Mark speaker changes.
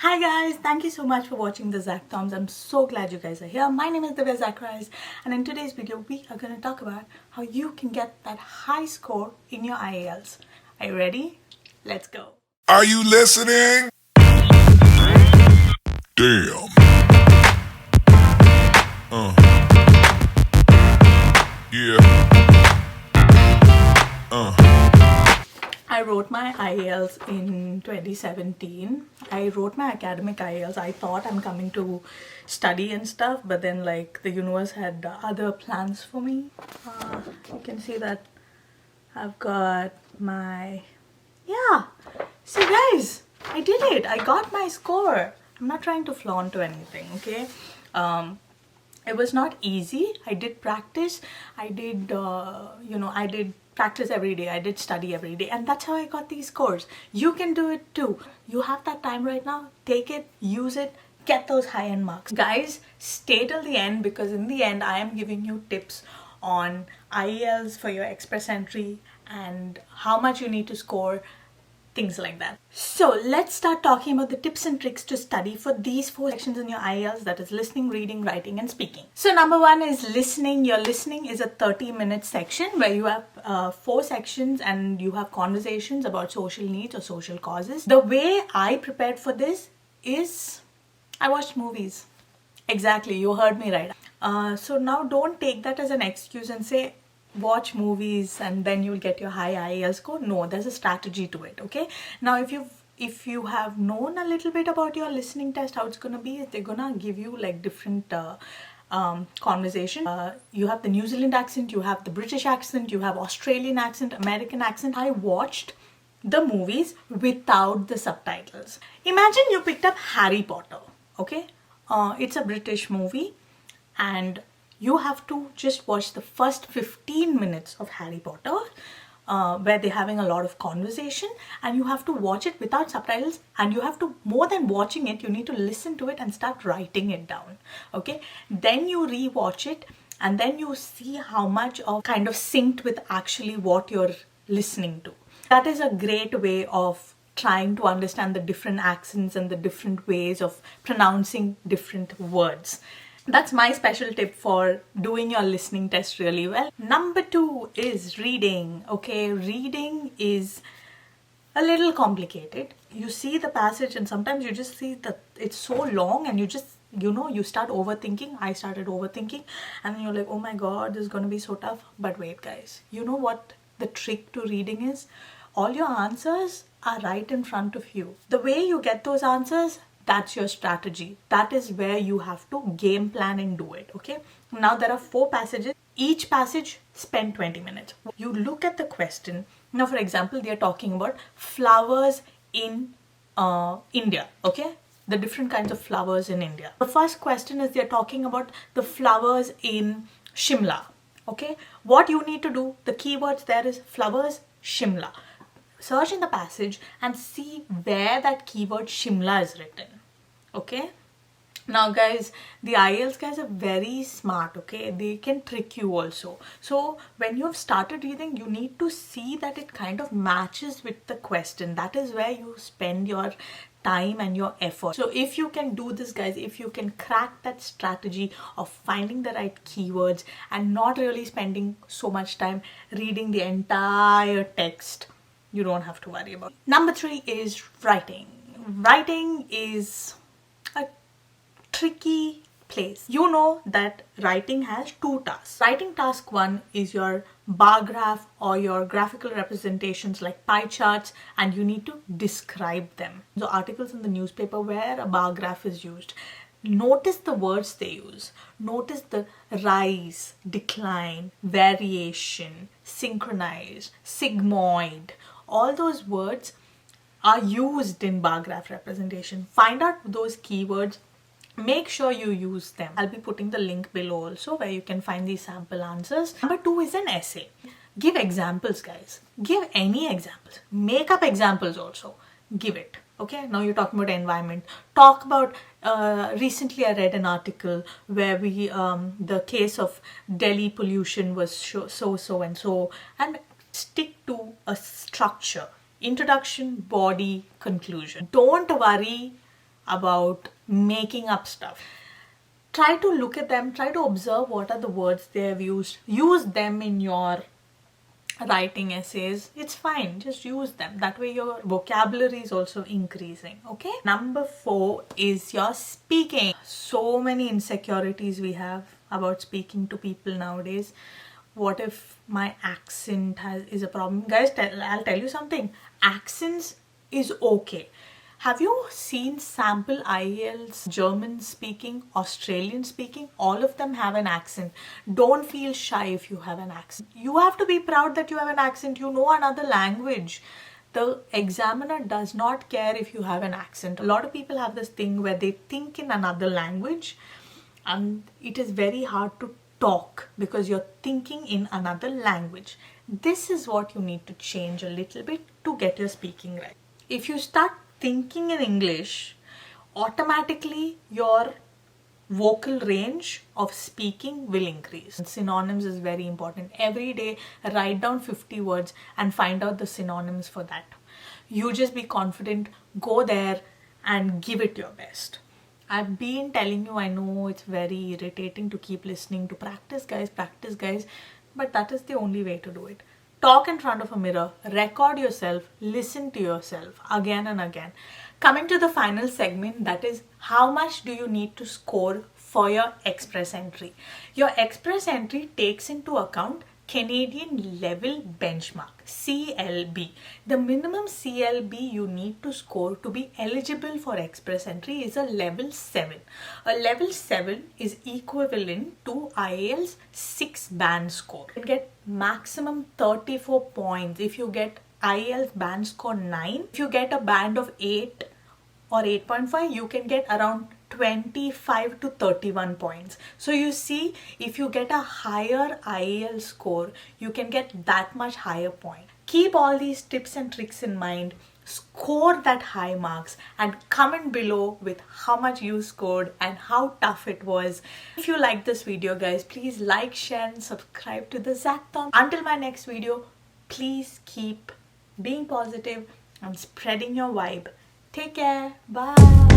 Speaker 1: Hi guys, thank you so much for watching the Zach Toms. I'm so glad you guys are here. My name is Divya Zacharias, and in today's video we are going to talk about how you can get that high score in your IELTS. Are you ready? Let's go.
Speaker 2: Are you listening? Damn. Yeah.
Speaker 1: I wrote my IELTS in 2017. I wrote my academic IELTS. I thought I'm coming to study and stuff, but then like the universe had other plans for me. You can see that I've got my, yeah. So guys, I did it. I got my score. I'm not trying to flaunt or anything, okay? It was not easy. I did practice. I did, I did practice every day. I did study every day. And that's how I got these scores. You can do it too. You have that time right now. Take it, use it, get those high-end marks. Guys, stay till the end because in the end, I am giving you tips on IELTS for your express entry and how much you need to score, things like that. So let's start talking about the tips and tricks to study for these 4 sections in your IELTS, that is listening, reading, writing and speaking. So number 1 is listening. Your listening is a 30-minute section where you have 4 sections and you have conversations about social needs or social causes. The way I prepared for this is I watched movies. Exactly, you heard me right. So now don't take that as an excuse and say watch movies and then you'll get your high IELTS score. No, there's a strategy to it, okay? Now if you have known a little bit about your listening test, how it's gonna be is they're gonna give you like different conversation. You have the New Zealand accent, you have the British accent, you have Australian accent, American accent. I watched the movies without the subtitles. Imagine you picked up Harry Potter, okay? It's a British movie and you have to just watch the first 15 minutes of Harry Potter where they're having a lot of conversation, and you have to watch it without subtitles, and you have to, more than watching it, you need to listen to it and start writing it down, okay? Then you re-watch it and then you see how much of kind of synced with actually what you're listening to. That is a great way of trying to understand the different accents and the different ways of pronouncing different words. That's my special tip for doing your listening test really well. Number 2 is reading. Okay, reading is a little complicated. You see the passage and sometimes you just see that it's so long and you just, you start overthinking. I started overthinking and then you're like, oh my god, this is going to be so tough. But wait guys, you know what the trick to reading is? All your answers are right in front of you. The way you get those answers, that's your strategy. That is where you have to game plan and do it, okay? Now there are 4 passages. Each passage spend 20 minutes. You look at the question. Now for example, they are talking about flowers in India, okay? The different kinds of flowers in India. The first question is they're talking about the flowers in Shimla, okay? What you need to do, the keywords there is flowers, Shimla. Search in the passage and see where that keyword Shimla is written, okay? Now guys, the IELTS guys are very smart, okay? They can trick you also. So when you have started reading, you need to see that it kind of matches with the question. That is where you spend your time and your effort. So if you can do this guys, if you can crack that strategy of finding the right keywords and not really spending so much time reading the entire text, you don't have to worry about it. Number 3 is writing. Writing is a tricky place. You know that writing has 2 tasks. Writing task 1 is your bar graph or your graphical representations like pie charts, and you need to describe them. So articles in the newspaper where a bar graph is used. Notice the words they use. Notice the rise, decline, variation, synchronize, sigmoid. All those words are used in bar graph representation. Find out those keywords. Make sure you use them. I'll be putting the link below also where you can find these sample answers. Number 2 is an essay. Give examples, guys. Give any examples. Make up examples also. Give it. Okay, now you're talking about environment. Talk about, recently I read an article where the case of Delhi pollution was so and so, and stick to a structure. Introduction, body, conclusion. Don't worry about making up stuff. Try to look at them, try to observe what are the words they have used. Use them in your writing essays. It's fine, just use them. That way your vocabulary is also increasing. Okay, number 4 is your speaking. So many insecurities we have about speaking to people nowadays. What if my accent is a problem? Guys, I'll tell you something. Accents is okay. Have you seen sample IELTS German speaking, Australian speaking? All of them have an accent. Don't feel shy if you have an accent. You have to be proud that you have an accent. You know another language. The examiner does not care if you have an accent. A lot of people have this thing where they think in another language and it is very hard to talk because you're thinking in another language. This is what you need to change a little bit to get your speaking right. If you start thinking in English, automatically your vocal range of speaking will increase. Synonyms is very important. Every day write down 50 words and find out the synonyms for that. You just be confident, go there and give it your best. I've been telling you, I know it's very irritating to keep listening to practice guys, but that is the only way to do it. Talk in front of a mirror, record yourself, listen to yourself again and again. Coming to the final segment, that is how much do you need to score for your express entry. Your express entry takes into account Canadian level benchmark, CLB. The minimum CLB you need to score to be eligible for express entry is a level 7. A level 7 is equivalent to IELTS 6 band score. You can get maximum 34 points if you get IELTS band score 9. If you get a band of 8 or 8.5, you can get around 25 to 31 points. So you see, if you get a higher IELTS score, you can get that much higher point. Keep all these tips and tricks in mind, score that high marks and comment below with how much you scored and how tough it was. If you like this video guys, please like, share and subscribe to the Zathon. Until my next video, please keep being positive and spreading your vibe. Take care. Bye.